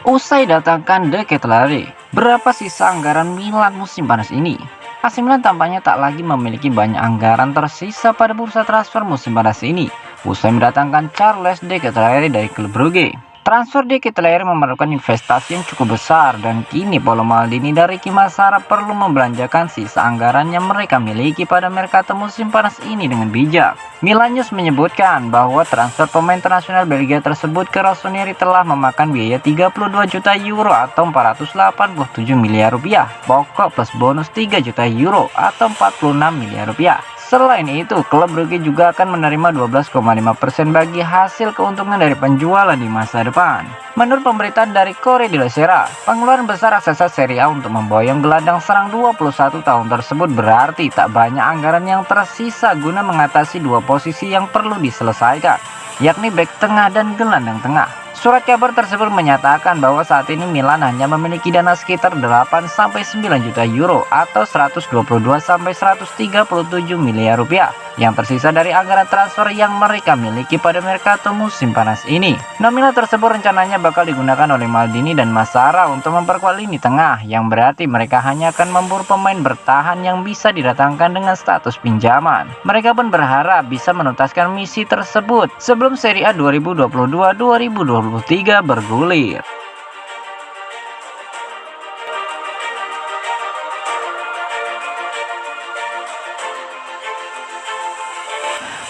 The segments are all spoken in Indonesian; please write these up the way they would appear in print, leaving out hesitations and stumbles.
Usai datangkan De Ketelaere, berapa sisa anggaran Milan musim panas ini? AC Milan tampaknya tak lagi memiliki banyak anggaran tersisa pada bursa transfer musim panas ini. Usai mendatangkan Charles De Ketelaere dari klub Brugge, transfer De Ketelaere memerlukan investasi yang cukup besar dan kini Paolo Maldini dan Ricky Massara perlu membelanjakan sisa anggaran yang mereka miliki pada Mercato musim panas ini dengan bijak. Milan News menyebutkan bahwa transfer pemain internasional Belgia tersebut ke Rossoneri telah memakan biaya 32 juta euro atau 487 miliar rupiah, pokok plus bonus 3 juta euro atau 46 miliar rupiah. Selain itu, klub Brugge juga akan menerima 12,5% bagi hasil keuntungan dari penjualan di masa depan. Menurut pemberitaan dari Corriere della Sera, pengeluaran besar raksasa Serie A untuk memboyong gelandang serang 21 tahun tersebut berarti tak banyak anggaran yang tersisa guna mengatasi dua posisi yang perlu diselesaikan, yakni bek tengah dan gelandang tengah. Surat kabar tersebut menyatakan bahwa saat ini Milan hanya memiliki dana sekitar 8-9 juta euro atau 122-137 miliar rupiah yang tersisa dari anggaran transfer yang mereka miliki pada Mercato musim panas ini. Nominal tersebut rencananya bakal digunakan oleh Maldini dan Massara untuk memperkuat lini tengah, yang berarti mereka hanya akan memburu pemain bertahan yang bisa didatangkan dengan status pinjaman. Mereka pun berharap bisa menuntaskan misi tersebut sebelum Serie A 2022-2023 bergulir.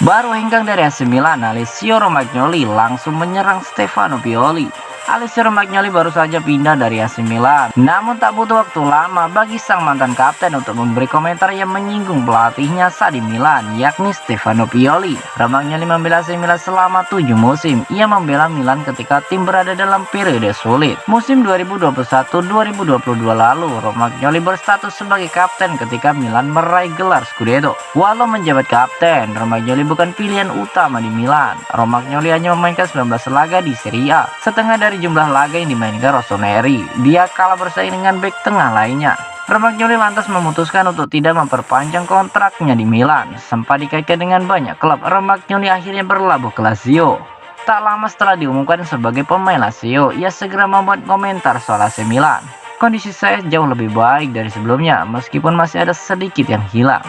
Baru hengkang dari AC Milan, Alessio Romagnoli langsung menyerang Stefano Pioli. Alessio Romagnoli baru saja pindah dari AC Milan, namun tak butuh waktu lama bagi sang mantan kapten untuk memberi komentar yang menyinggung pelatihnya saat di Milan, yakni Stefano Pioli. Romagnoli membela AC Milan selama 7 musim. Ia membela Milan ketika tim berada dalam periode sulit. Musim 2021-2022 lalu, Romagnoli berstatus sebagai kapten ketika Milan meraih gelar Scudetto. Walau menjabat kapten, Romagnoli bukan pilihan utama di Milan. Romagnoli hanya memainkan 19 laga di Serie A, setengah dari jumlah laga yang dimainkan Rossoneri. Dia kalah bersaing dengan bek tengah lainnya. Romagnoli lantas memutuskan untuk tidak memperpanjang kontraknya di Milan. Sempat dikaitkan dengan banyak klub, Romagnoli akhirnya berlabuh ke Lazio. Tak lama setelah diumumkan sebagai pemain Lazio, ia segera membuat komentar soal AC Milan. Kondisi saya jauh lebih baik dari sebelumnya, meskipun masih ada sedikit yang hilang.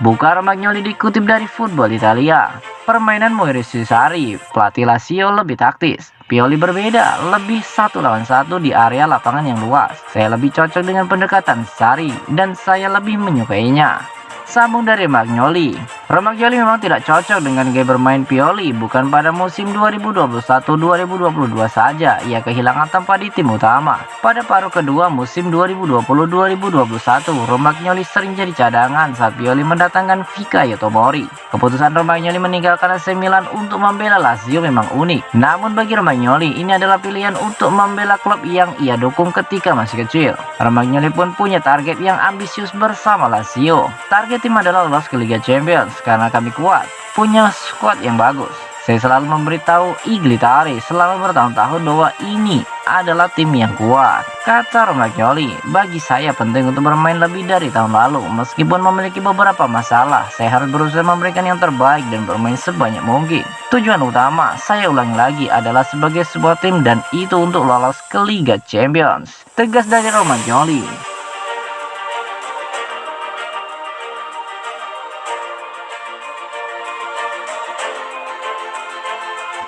Buka Romagnoli dikutip dari Football Italia. Permainan Maurizio Sarri, pelatih Lazio, lebih taktis. Pioli berbeda, lebih 1 lawan 1 di area lapangan yang luas. Saya lebih cocok dengan pendekatan Sarri dan saya lebih menyukainya. Sambung dari Romagnoli. Romagnoli memang tidak cocok dengan gaya bermain Pioli, bukan pada musim 2021-2022 saja. Ia kehilangan tempat di tim utama. Pada paruh kedua musim 2020-2021, Romagnoli sering jadi cadangan saat Pioli mendatangkan Fikayo Tomori. Keputusan Romagnoli meninggalkan AC Milan untuk membela Lazio memang unik. Namun bagi Romagnoli, ini adalah pilihan untuk membela klub yang ia dukung ketika masih kecil. Romagnoli pun punya target yang ambisius bersama Lazio. Target tim adalah lolos ke Liga Champions karena kami kuat, punya skuad yang bagus. Saya selalu memberitahu Iglitari selama bertahun-tahun bahwa ini adalah tim yang kuat, kata Romagnoli. Bagi saya penting untuk bermain lebih dari tahun lalu. Meskipun memiliki beberapa masalah, saya harus berusaha memberikan yang terbaik dan bermain sebanyak mungkin. Tujuan utama, saya ulangi lagi, adalah sebagai sebuah tim dan itu untuk lolos ke Liga Champions, tegas dari Romagnoli.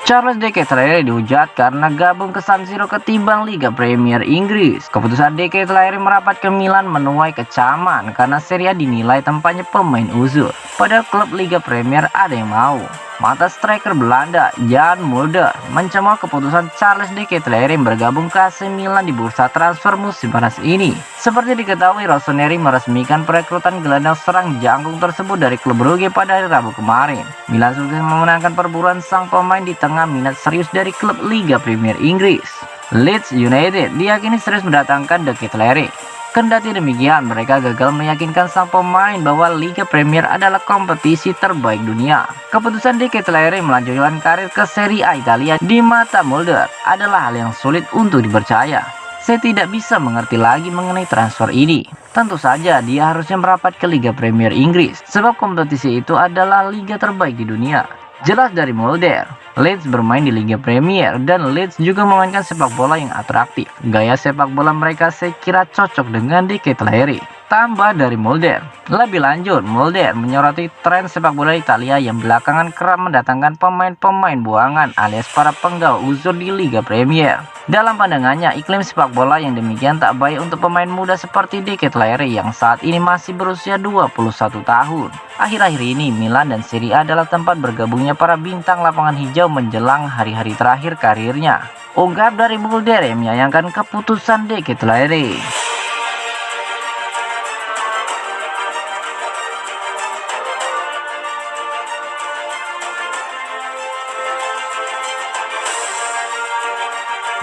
Charles De Ketelaere dihujat karena gabung ke San Siro ketimbang Liga Premier Inggris. Keputusan De Ketelaere merapat ke Milan menuai kecaman karena Serie A dinilai tempatnya pemain uzur. Padahal klub Liga Premier ada yang mau. Mata striker Belanda Jan Mulder mencemooh keputusan Charles De Ketelaere yang bergabung ke AC Milan di bursa transfer musim panas ini. Seperti diketahui, Rossoneri meresmikan perekrutan gelandang serang jangkung tersebut dari klub Brugge pada hari Rabu kemarin. Milan sukses memenangkan perburuan sang pemain di tengah minat serius dari klub Liga Premier Inggris. Leeds United diyakini serius mendatangkan De Ketelaere. Kendati demikian, mereka gagal meyakinkan sang pemain bahwa Liga Premier adalah kompetisi terbaik dunia. Keputusan De Ketelaere melanjutkan karir ke Serie A Italia di mata Mulder adalah hal yang sulit untuk dipercaya. Saya tidak bisa mengerti lagi mengenai transfer ini. Tentu saja dia harusnya merapat ke Liga Premier Inggris, sebab kompetisi itu adalah liga terbaik di dunia. Jelas dari Mulder, Leeds bermain di Liga Premier dan Leeds juga memainkan sepak bola yang atraktif. Gaya sepak bola mereka saya kira cocok dengan De Ketelaere. Tambah dari Mulder. Lebih lanjut, Mulder menyoroti tren sepak bola Italia yang belakangan kerap mendatangkan pemain-pemain buangan alias para penggawa uzur di Liga Premier. Dalam pandangannya, iklim sepak bola yang demikian tak baik untuk pemain muda seperti De Ketelaere yang saat ini masih berusia 21 tahun. Akhir-akhir ini, Milan dan Serie A adalah tempat bergabungnya para bintang lapangan hijau menjelang hari-hari terakhir karirnya. Ungkap dari Mulder yang menyayangkan keputusan De Ketelaere.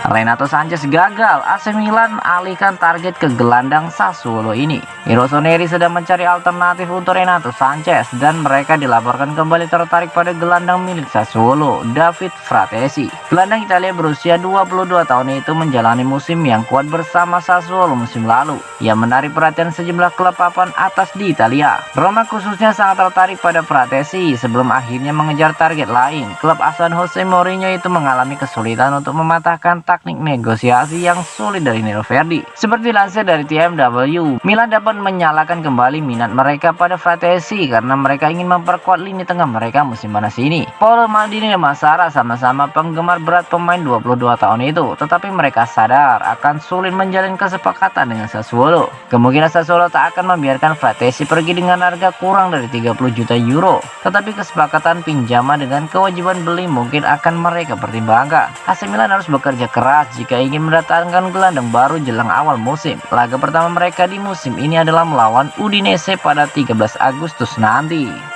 Renato Sanches gagal, AC Milan alihkan target ke gelandang Sassuolo ini. Rossoneri sedang mencari alternatif untuk Renato Sanches dan mereka dilaporkan kembali tertarik pada gelandang milik Sassuolo, David Fratesi. Gelandang Italia berusia 22 tahun itu menjalani musim yang kuat bersama Sassuolo musim lalu, yang menarik perhatian sejumlah klub papan atas di Italia. Roma khususnya sangat tertarik pada Fratesi sebelum akhirnya mengejar target lain. Klub asuhan Jose Mourinho itu mengalami kesulitan untuk mematahkan teknik negosiasi yang sulit dari Nero Verdi. Seperti dilansir dari TMW, Milan dapat menyalakan kembali minat mereka pada Fratesi karena mereka ingin memperkuat lini tengah mereka musim panas ini. Paolo Maldini dan Massara sama-sama penggemar berat pemain 22 tahun itu, tetapi mereka sadar akan sulit menjalin kesepakatan dengan Sassuolo. Kemungkinan Sassuolo tak akan membiarkan Fratesi pergi dengan harga kurang dari 30 juta euro, tetapi kesepakatan pinjaman dengan kewajiban beli mungkin akan mereka pertimbangkan. AC Milan harus bekerja keras jika ingin mendatangkan gelandang baru jelang awal musim. Laga pertama mereka di musim ini adalah melawan Udinese pada 13 Agustus nanti.